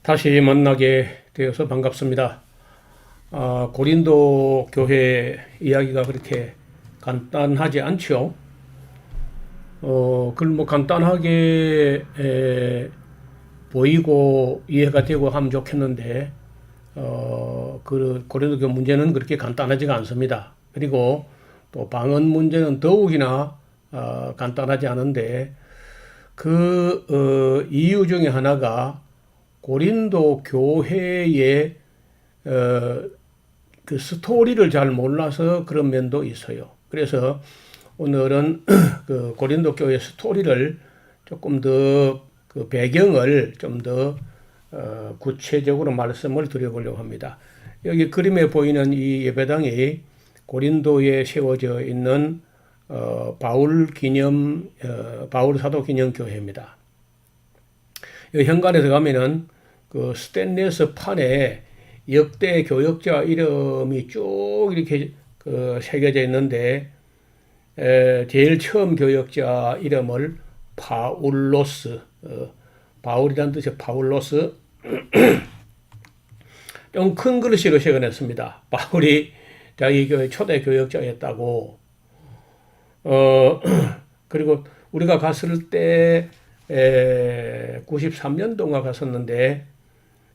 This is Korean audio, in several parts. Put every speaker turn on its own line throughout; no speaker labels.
다시 만나게 되어서 반갑습니다. 고린도 교회 이야기가 그렇게 간단하지 않죠. 그걸 뭐 간단하게 보이고 이해가 되고 하면 좋겠는데, 그 고린도 교회 문제는 그렇게 간단하지가 않습니다. 그리고 또 방언 문제는 더욱이나 간단하지 않은데, 이유 중에 하나가 고린도 교회의 그 스토리를 잘 몰라서 그런 면도 있어요. 그래서 오늘은 그 고린도 교회 스토리를 조금 더 그 배경을 좀 더 구체적으로 말씀을 드려보려고 합니다. 여기 그림에 보이는 이 예배당이 고린도에 세워져 있는 바울 사도 기념 교회입니다. 이 현관에 들어가면은 그 스테인리스 판에 역대 교역자 이름이 쭉 이렇게 새겨져 있는데, 제일 처음 교역자 이름을 바울로스, 바울이라는 뜻의 바울로스, 좀 큰 글씨로 새겨냈습니다. 바울이 자기 교회 초대 교역자였다고. 그리고 우리가 갔을 때 93년도인가 갔었는데,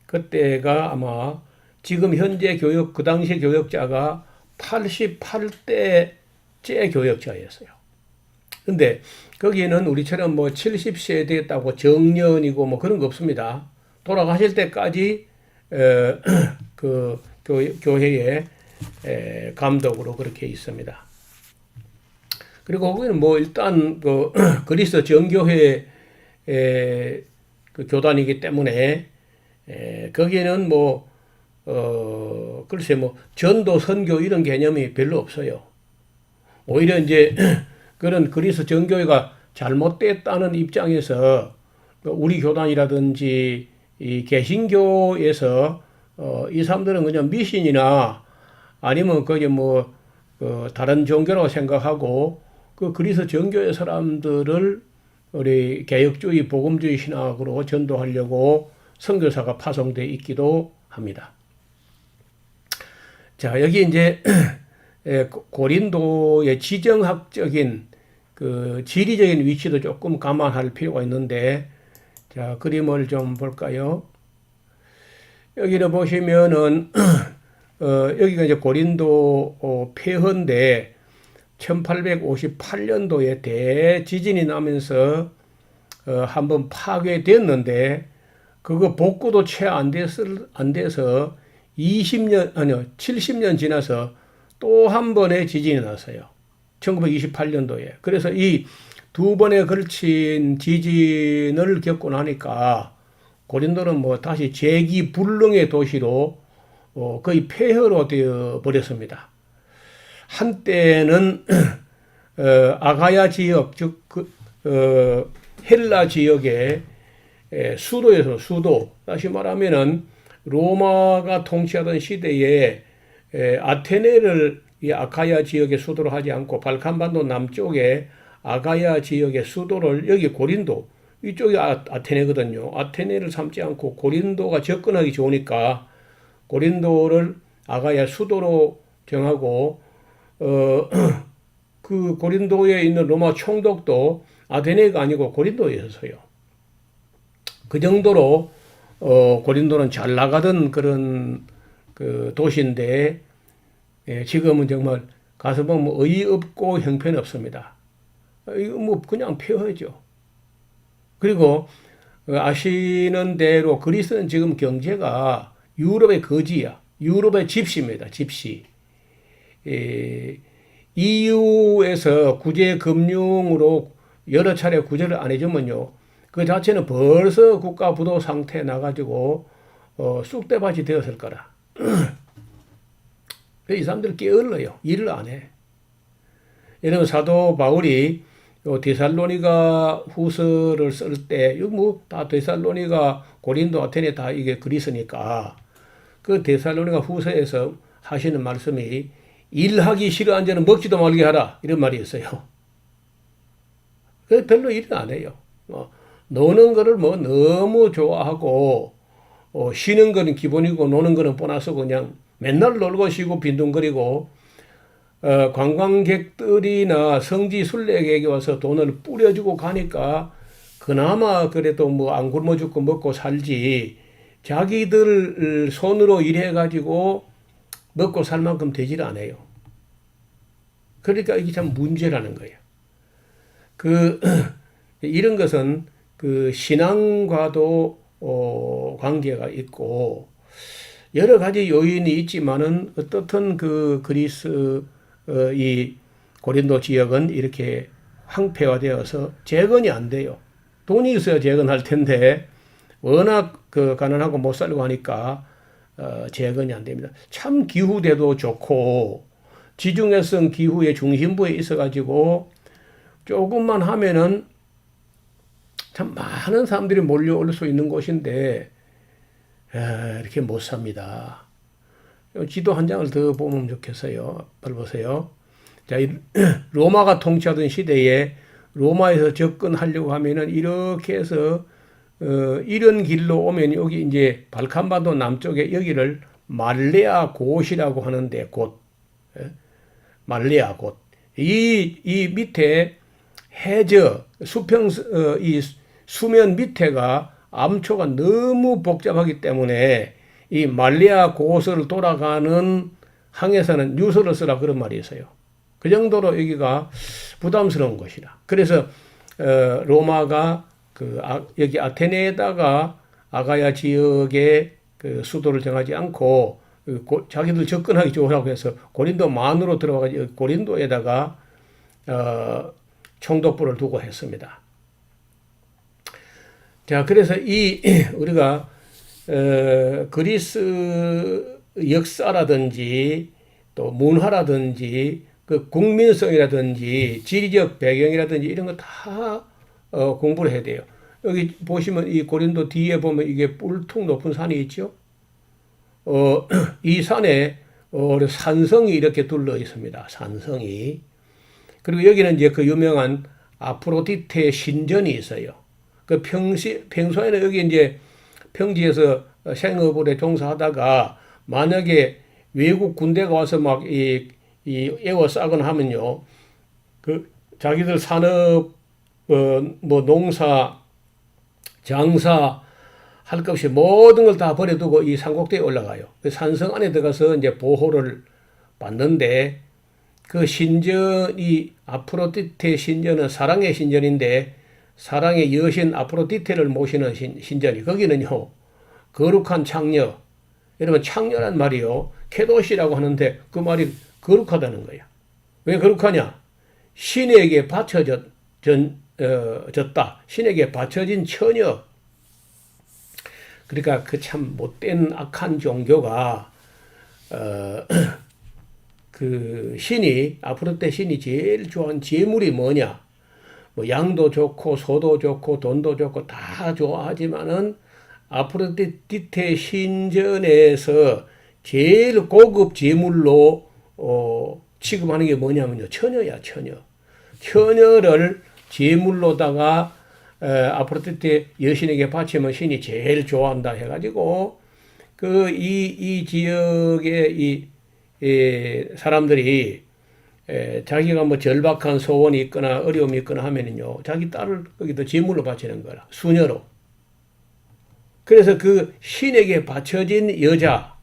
그때가 아마 지금 현재 그 당시 교역자가 88대째 교역자였어요. 근데 거기에는 우리처럼 뭐 70세 됐다고 정년이고 뭐 그런 거 없습니다. 돌아가실 때까지 그 교회의 감독으로 그렇게 있습니다. 그리고 거기는 뭐 일단 그 그리스도 정교회 그 교단이기 때문에 거기에는 뭐 글쎄 뭐 전도 선교 이런 개념이 별로 없어요. 오히려 이제 그런 그리스도 정교회가 잘못됐다는 입장에서 우리 교단이라든지 이 개신교에서 이 사람들은 그냥 미신이나 아니면 거기 뭐 다른 종교라고 생각하고 그 그리스도 정교회 사람들을 우리 개혁주의 복음주의 신학으로 전도하려고 선교사가 파송되어 있기도 합니다. 자, 여기 이제 고린도의 지정학적인 그 지리적인 위치도 조금 감안할 필요가 있는데, 자, 그림을 좀 볼까요? 여기를 보시면은 여기가 이제 고린도 폐허인데 1858년도에 대지진이 나면서 한번 파괴됐는데, 그거 복구도 채 안 돼서 70년 지나서 또 한 번의 지진이 났어요. 1928년도에. 그래서 이 두 번에 걸친 지진을 겪고 나니까 고린도는 뭐 다시 재기불능의 도시로 거의 폐허로 되어 버렸습니다. 한때는 아가야 지역, 즉 헬라 지역의 수도에서 수도, 다시 말하면은 로마가 통치하던 시대에 아테네를 이 아카야 지역의 수도로 하지 않고 발칸반도 남쪽에 아가야 지역의 수도를, 여기 고린도, 이쪽이 아테네거든요. 아테네를 삼지 않고 고린도가 접근하기 좋으니까 고린도를 아가야 수도로 정하고, 그 고린도에 있는 로마 총독도 아테네가 아니고 고린도에 있었어요. 그 정도로 고린도는 잘 나가던 그런 그 도시인데, 지금은 정말 가서 보면 어이없고 형편없습니다. 이거 뭐 그냥 폐허죠. 그리고 아시는 대로 그리스는 지금 경제가 유럽의 거지야. 유럽의 집시입니다. 집시. EU에서 구제 금융으로 여러 차례 구제를 안 해주면요, 그 자체는 벌써 국가 부도 상태에 나가지고 쑥대밭이 되었을 거라. 이 사람들 게을러요. 일을 안 해. 예를 들면 사도 바울이 데살로니가 후서를 쓸 때, 이거 뭐 다 데살로니가, 고린도, 아테네 다 이게 그리스니까, 그 데살로니가 후서에서 하시는 말씀이 일하기 싫어한 자는 먹지도 말게 하라, 이런 말이 있어요. 별로 일을 안 해요. 노는 거를 뭐 너무 좋아하고 쉬는 거는 기본이고 노는 거는 보너스고 그냥 맨날 놀고 쉬고 빈둥거리고 관광객들이나 성지 순례객이 와서 돈을 뿌려주고 가니까 그나마 그래도 뭐 안 굶어 죽고 먹고 살지 자기들 손으로 일해가지고 먹고 살 만큼 되질 않아요. 그러니까 이게 참 문제라는 거예요. 이런 것은 그 신앙과도 관계가 있고 여러 가지 요인이 있지만은 어떻든 그 그리스 이 고린도 지역은 이렇게 황폐화되어서 재건이 안 돼요. 돈이 있어야 재건할 텐데 워낙 그 가난하고 못 살고 하니까 재건이 안 됩니다. 참 기후대도 좋고 지중해성 기후의 중심부에 있어가지고 조금만 하면은 참 많은 사람들이 몰려올 수 있는 곳인데 이렇게 못 삽니다. 지도 한 장을 더 보면 좋겠어요. 빨리 보세요. 자, 로마가 통치하던 시대에 로마에서 접근하려고 하면은 이렇게 해서 이런 길로 오면 여기 이제 발칸반도 남쪽에 여기를 말레아 곳이라고 하는데 곳, 말레아 곳. 이 밑에 해저 이 수면 밑에가 암초가 너무 복잡하기 때문에 이 말레아 곳을 돌아가는 항해사는 유서를 쓰라 그런 말이 있어요. 그 정도로 여기가 부담스러운 곳이라. 그래서 로마가 여기 아테네에다가 아가야 지역에 그 수도를 정하지 않고 자기들 접근하기 좋으라고 해서 고린도 만으로 들어가서 고린도에다가 총독부를 두고 했습니다. 자, 그래서 우리가 그리스 역사라든지 또 문화라든지 그 국민성이라든지 지리적 배경이라든지 이런 거 다 공부를 해야 돼요. 여기 보시면 이 고린도 뒤에 보면 이게 뿔퉁 높은 산이 있죠. 이 산에 산성이 이렇게 둘러 있습니다. 산성이. 그리고 여기는 이제 그 유명한 아프로디테 신전이 있어요. 그 평소에는 여기 이제 평지에서 생업을 종사하다가 만약에 외국 군대가 와서 막 에워싸거나 하면요, 그 자기들 산업, 뭐 농사, 장사 할 것 없이 모든 걸 다 버려두고 이 산꼭대에 올라가요. 그 산성 안에 들어가서 이제 보호를 받는데 그 신전이 아프로디테 신전은 사랑의 신전인데 사랑의 여신 아프로디테를 모시는 신전이 거기는요 거룩한 창녀 여러분 창녀란 말이요 케도시라고 하는데 그 말이 거룩하다는 거야. 왜 거룩하냐? 신에게 바쳐졌다. 신에게 바쳐진 처녀. 그러니까 그 참 못된 악한 종교가 그 신이 아프로디테 신이 제일 좋아하는 재물이 뭐냐? 뭐 양도 좋고 소도 좋고 돈도 좋고 다 좋아하지만은 아프로디테 신전에서 제일 고급 재물로 취급하는 게 뭐냐면요 처녀야 처녀. 처녀를 제물로다가 아프로디테 여신에게 바치면 신이 제일 좋아한다 해가지고 이 지역의 사람들이 자기가 뭐 절박한 소원이 있거나 어려움이 있거나 하면은요 자기 딸을 거기다 제물로 바치는 거라 수녀로. 그래서 그 신에게 바쳐진 여자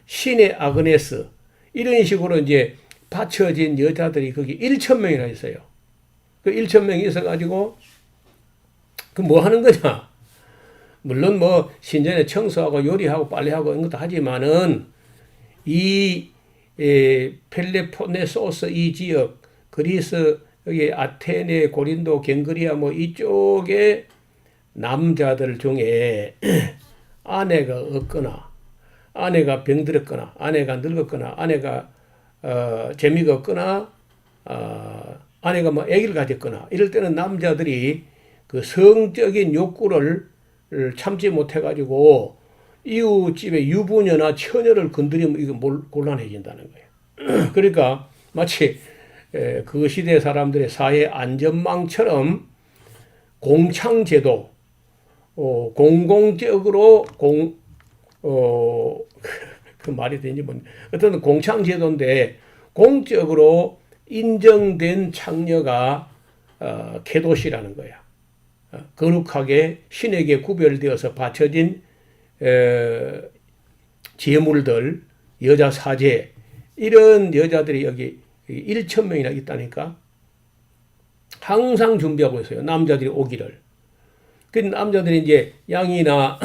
신의 아그네스 이런 식으로 이제 바쳐진 여자들이 거기 1,000명이나 있어요. 그 1,000명이 있어가지고 그 뭐 하는 거냐? 물론 뭐 신전에 청소하고 요리하고 빨래하고 이런 것도 하지만은 이 펠레폰네소스 이 지역 그리스 여기 아테네 고린도 갱그리아 뭐 이쪽에 남자들 중에 아내가 없거나 아내가 병들었거나 아내가 늙었거나 아내가 재미가 없거나 아내가 뭐 아기를 가졌거나 이럴 때는 남자들이 그 성적인 욕구를 참지 못해가지고 이웃집의 유부녀나 처녀를 건드리면 이거 곤란해진다는 거예요. 그러니까 마치 그 시대 사람들의 사회 안전망처럼 공창제도 공공적으로 그 말이 되는지 뭐 어떤 공창제도인데 공적으로 인정된 창녀가 케도시라는 거야. 거룩하게 신에게 구별되어서 바쳐진 제물들, 여자 사제 이런 여자들이 여기 1,000명이나 있다니까. 항상 준비하고 있어요. 남자들이 오기를. 그 남자들이 이제 양이나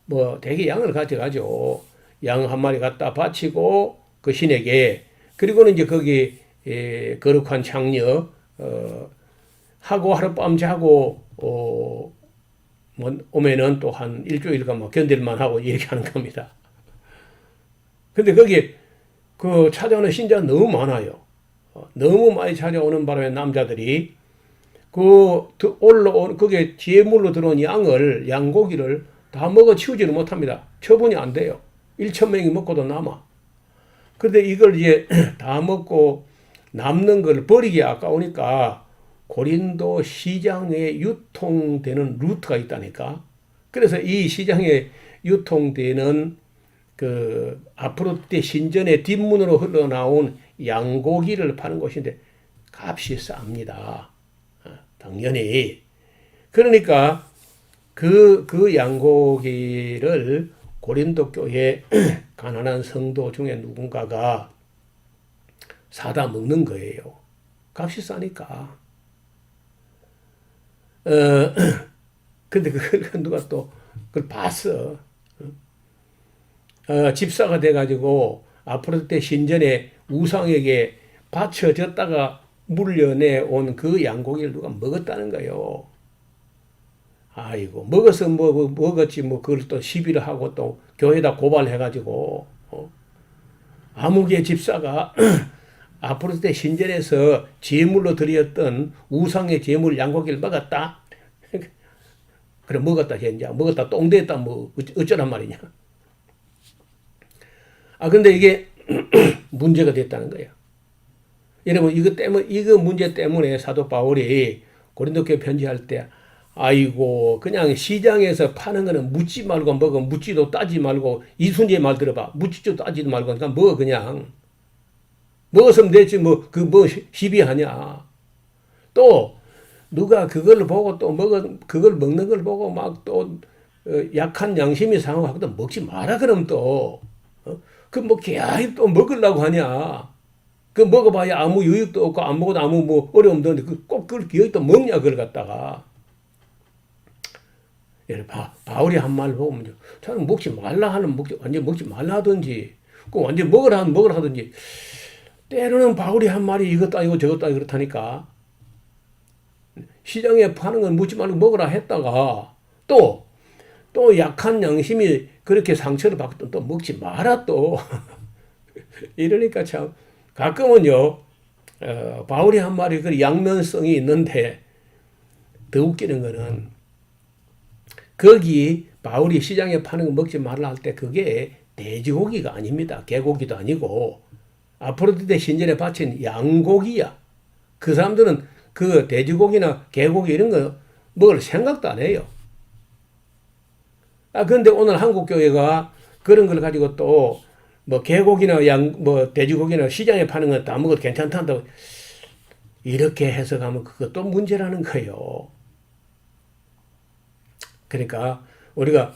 뭐 대개 양을 가져가죠. 양 한 마리 갖다 바치고 그 신에게, 그리고는 이제 거기 거룩한 창녀 하고 하룻밤 자고 뭐 오면은 또 한 일주일간 뭐 견딜만 하고 이렇게 하는 겁니다. 근데 거기 그 찾아오는 신자가 너무 많아요. 너무 많이 찾아오는 바람에 남자들이 그 올라온 그게 제물로 들어온 양고기를 다 먹어 치우지를 못합니다. 처분이 안 돼요. 1,000명이 먹고도 남아. 근데 이걸 이제 다 먹고 남는 걸 버리기 아까우니까 고린도 시장에 유통되는 루트가 있다니까. 그래서 이 시장에 유통되는 그 아프로디테 신전의 뒷문으로 흘러나온 양고기를 파는 곳인데 값이 쌉니다. 당연히. 그러니까 그 양고기를 고린도 교회 가난한 성도 중에 누군가가 사다 먹는 거예요. 값이 싸니까. 근데 그걸 누가 또 그걸 봤어. 집사가 돼가지고 아프로디테 신전의 우상에게 바쳐졌다가 물려내 온 그 양고기를 누가 먹었다는 거예요. 아이고, 먹어서 먹었지, 그걸 또 시비를 하고 또 교회에다 고발해가지고, 아무개 집사가 아프로디테 신전에서 제물로 드렸던 우상의 제물 양고기를 먹었다? 그래, 먹었다, 젠장. 먹었다, 똥됐다, 어쩌란 말이냐. 근데 이게 문제가 됐다는 거예요. 여러분, 이거 문제 때문에 사도 바울이 고린도 교회 편지할 때, 아이고, 그냥 시장에서 파는 거는 묻지 말고 먹어. 묻지도 따지 말고, 이순재 말 들어봐. 묻지도 따지도 말고, 그냥 먹어, 그냥. 먹었으면 됐지, 시비하냐. 또, 누가 그걸 보고 그걸 먹는 걸 보고 막 또, 약한 양심이 상하거든. 먹지 마라, 그럼 또. 개하이 또 먹으려고 하냐. 그 먹어봐야 아무 유익도 없고, 안 먹어도 아무 어려움도 없는데, 꼭 그걸 기어이 또 먹냐, 그걸 갖다가. 바울이 한 말 보면, 저는 먹지 말라 하는 완전 먹지 말라 하든지, 완전 먹으라 하면 먹으라 하든지, 때로는 바울이 한 말이 이것도 아니고 저것도 아니고 그렇다니까. 시장에 파는 건 묻지 말고 먹으라 했다가, 또 약한 양심이 그렇게 상처를 받고 또 먹지 마라 또. 이러니까 참, 가끔은요, 바울이 한 말이 그 양면성이 있는데, 더 웃기는 거는, 거기 바울이 시장에 파는 거 먹지 말라 할 때 그게 돼지고기가 아닙니다. 개고기도 아니고 아프로디테 신전에 바친 양고기야. 그 사람들은 그 돼지고기나 개고기 이런 거 먹을 생각도 안 해요. 그런데 오늘 한국 교회가 그런 걸 가지고 또 개고기나 돼지고기나 시장에 파는 거 다 먹어도 괜찮다고 이렇게 해석하면 그것도 문제라는 거예요. 그러니까 우리가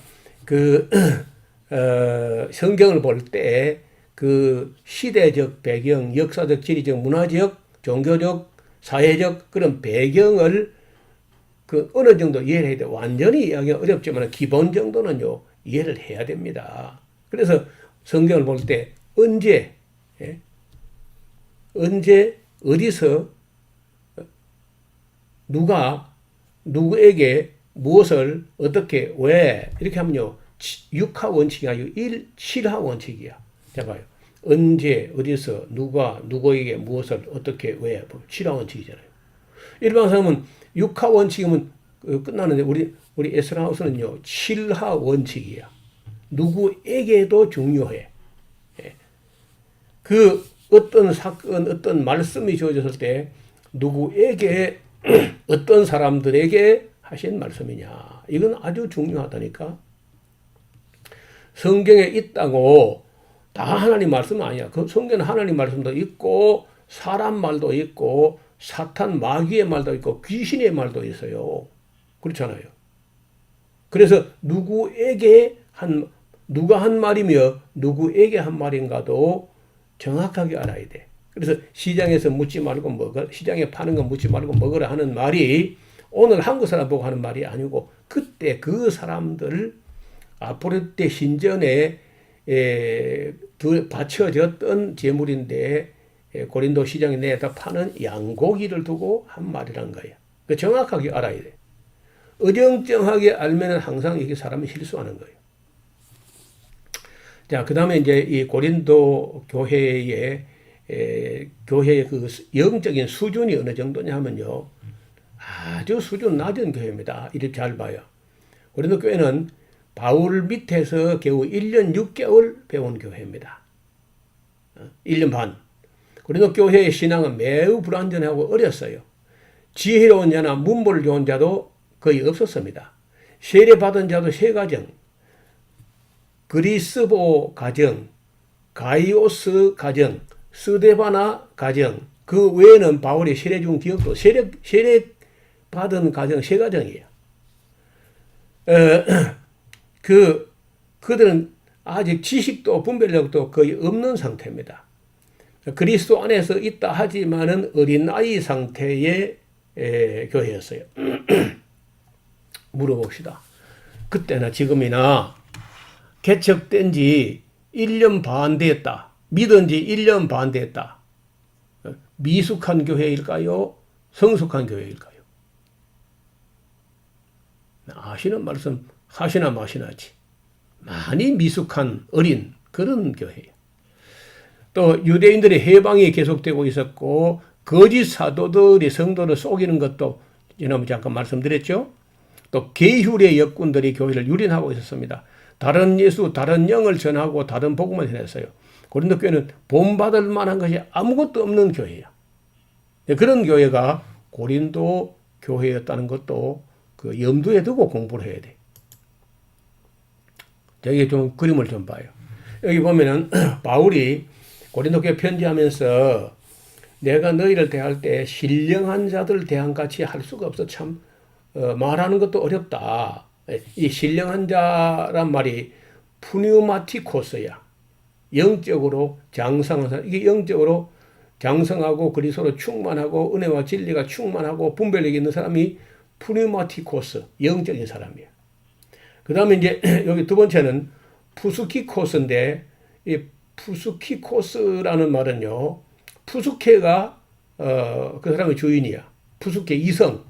성경을 볼 때 그 시대적 배경, 역사적, 지리적, 문화적, 종교적, 사회적 그런 배경을 어느 정도 이해를 해야 돼. 완전히 이해하기가 어렵지만 기본 정도는요, 이해를 해야 됩니다. 그래서 성경을 볼 때 언제, 어디서, 누구에게 무엇을 어떻게 왜 이렇게 하면요, 육하 원칙이 아니고 칠하 원칙이야. 자 봐요. 언제 어디서 누가 누구에게 무엇을 어떻게 왜 칠하 원칙이잖아요. 일반 사람은 육하 원칙이면 끝나는데 우리 에스라하우스는요, 칠하 원칙이야. 누구에게도 중요해. 그 어떤 사건, 어떤 말씀이 주어졌을 때 누구에게 어떤 사람들에게 하신 말씀이냐. 이건 아주 중요하다니까. 성경에 있다고 다 하나님 말씀 아니야. 그 성경은 하나님 말씀도 있고 사람 말도 있고 사탄 마귀의 말도 있고 귀신의 말도 있어요. 그렇잖아요. 그래서 누가 한 말이며 누구에게 한 말인가도 정확하게 알아야 돼. 그래서 시장에서 묻지 말고 먹으라. 시장에 파는 거 묻지 말고 먹으라 하는 말이 오늘 한국 사람 보고 하는 말이 아니고 그때 그 사람들 앞으로 때 신전에 바쳐졌던 제물인데 고린도 시장에 내다 파는 양고기를 두고 한 말이란 거예요. 그 정확하게 알아야 돼. 어정쩡하게 알면은 항상 이게 사람이 실수하는 거예요. 자, 그 다음에 이제 이 고린도 교회의 그 영적인 수준이 어느 정도냐 하면요. 아주 수준 낮은 교회입니다. 이렇게 잘 봐요. 고린도 교회는 바울 밑에서 겨우 1년 6개월 배운 교회입니다. 1년 반. 고린도 교회의 신앙은 매우 불완전하고 어렸어요. 지혜로운 자나 문벌 좋은 자도 거의 없었습니다. 세례받은 자도 3가정, 그리스보 가정, 가이오스 가정, 스데바나 가정, 그 외에는 바울이 세례 중 기억도 세례받은 가정 3가정이에요. 그들은 아직 지식도 분별력도 거의 없는 상태입니다. 그리스도 안에서 있다 하지만은 어린아이 상태의 교회였어요. 물어봅시다. 그때나 지금이나 개척된 지 1년 반 됐다. 믿은 지 1년 반 됐다. 미숙한 교회일까요? 성숙한 교회일까요? 아시는 말씀 하시나 마시나지. 많이 미숙한 어린 그런 교회예요. 또 유대인들의 해방이 계속되고 있었고 거짓 사도들이 성도를 속이는 것도 지난번에 잠깐 말씀드렸죠. 또 계율의 역군들이 교회를 유린하고 있었습니다. 다른 예수, 다른 영을 전하고 다른 복음을 전했어요. 고린도 교회는 본받을 만한 것이 아무것도 없는 교회예요. 그런 교회가 고린도 교회였다는 것도 그 염두에 두고 공부를 해야 돼. 여기 좀 그림을 좀 봐요. 여기 보면은 바울이 고린도 교회 편지하면서 내가 너희를 대할 때 신령한 자들 대함같이 할 수가 없어. 참 말하는 것도 어렵다. 이 신령한 자란 말이 푸뉴마티코스야. 영적으로 장성한 사람. 이게 영적으로 장성하고 그리스도로 충만하고 은혜와 진리가 충만하고 분별력이 있는 사람이 푸뉴마티코스, 영적인 사람이야. 그 다음에 이제 여기 두 번째는 푸스키코스인데 이 푸스키코스라는 말은요. 푸스케가 그 사람의 주인이야. 푸스케 이성,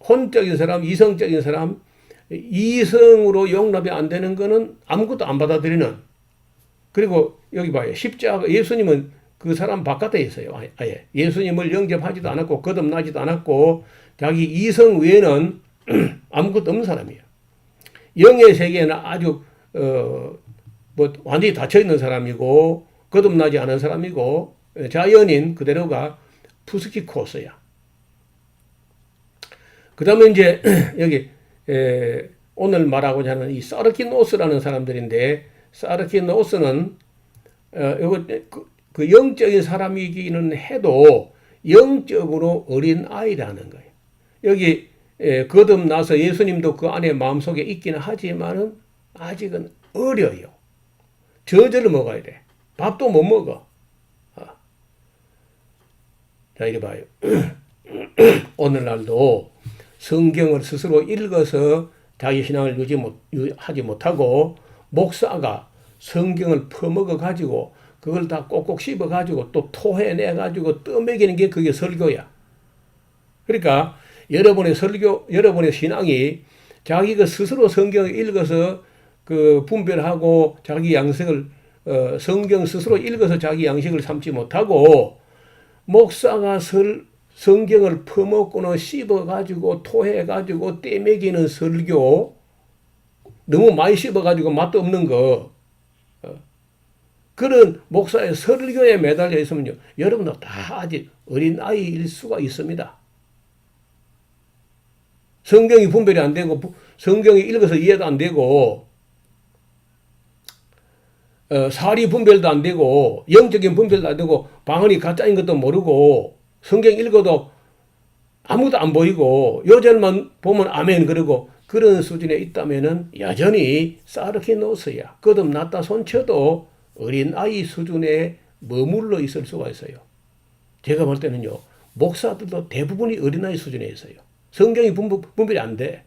혼적인 사람, 이성적인 사람, 이성으로 용납이 안 되는 거는 아무것도 안 받아들이는. 그리고 여기 봐요. 십자가, 예수님은 그 사람 바깥에 있어요. 아예. 예수님을 영접하지도 않았고, 거듭나지도 않았고, 자기 이성 외에는 아무것도 없는 사람이에요. 영의 세계에는 아주, 완전히 닫혀있는 사람이고, 거듭나지 않은 사람이고, 자연인 그대로가 푸스키코스야. 그 다음에 이제, 여기, 오늘 말하고자 하는 이 사르키노스라는 사람들인데, 사르키노스는, 그 영적인 사람이기는 해도 영적으로 어린 아이라는 거예요. 여기 거듭나서 예수님도 그 안에 마음속에 있기는 하지만은 아직은 어려요. 저절로 먹어야 돼. 밥도 못 먹어. 자, 이리 봐요. 오늘날도 성경을 스스로 읽어서 자기 신앙을 하지 못하고 목사가 성경을 퍼먹어 가지고 그걸 다 꼭꼭 씹어 가지고 또 토해내 가지고 떠먹이는 게 그게 설교야. 그러니까 여러분의 신앙이 자기가 스스로 성경을 읽어서 그 분별하고 자기 양식을 성경 스스로 읽어서 자기 양식을 삼지 못하고 목사가 성경을 퍼먹고는 씹어 가지고 토해 가지고 떼먹이는 설교, 너무 많이 씹어 가지고 맛도 없는 거, 그런 목사의 설교에 매달려 있으면요, 여러분도 다 아직 어린 아이일 수가 있습니다. 성경이 분별이 안 되고 성경이 읽어서 이해도 안 되고 사리 분별도 안 되고 영적인 분별도 안 되고 방언이 가짜인 것도 모르고 성경 읽어도 아무것도 안 보이고 요절만 보면 아멘 그러고 그런 수준에 있다면은 여전히 싸르게 놓으서야 거듭났다 손쳐도 어린아이 수준에 머물러 있을 수가 있어요. 제가 볼 때는요, 목사들도 대부분이 어린아이 수준에 있어요. 성경이 분별이 안 돼.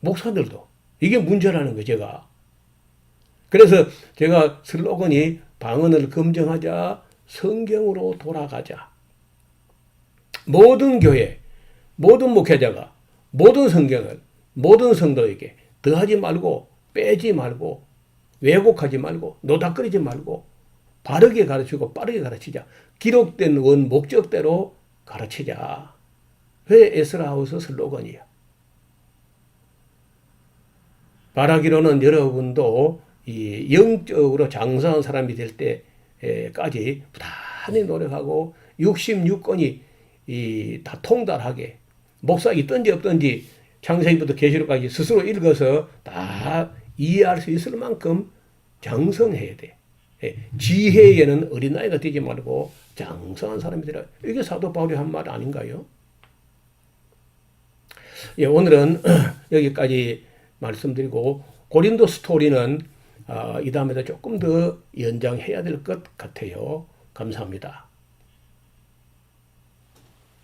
목사들도. 이게 문제라는 거예요, 제가. 그래서 제가 슬로건이 방언을 검증하자, 성경으로 돌아가자. 모든 교회, 모든 목회자가 모든 성경을 모든 성도에게 더하지 말고 빼지 말고 왜곡하지 말고 노닥거리지 말고 바르게 가르치고 빠르게 가르치자. 기록된 원 목적대로 가르치자. 그게 에스라하우스 슬로건이에요. 바라기로는 여러분도 이 영적으로 장성한 사람이 될 때까지 부단히 노력하고 66권이 다 통달하게 목사 있든지 없든지 창세기부터 계시록까지 스스로 읽어서 다 이해할 수 있을 만큼 장성해야 돼. 지혜에는 어린아이가 되지 말고 장성한 사람이 되라. 이게 사도 바울이 한 말 아닌가요? 예, 오늘은 여기까지 말씀드리고 고린도 스토리는 이 다음에도 조금 더 연장해야 될 것 같아요. 감사합니다.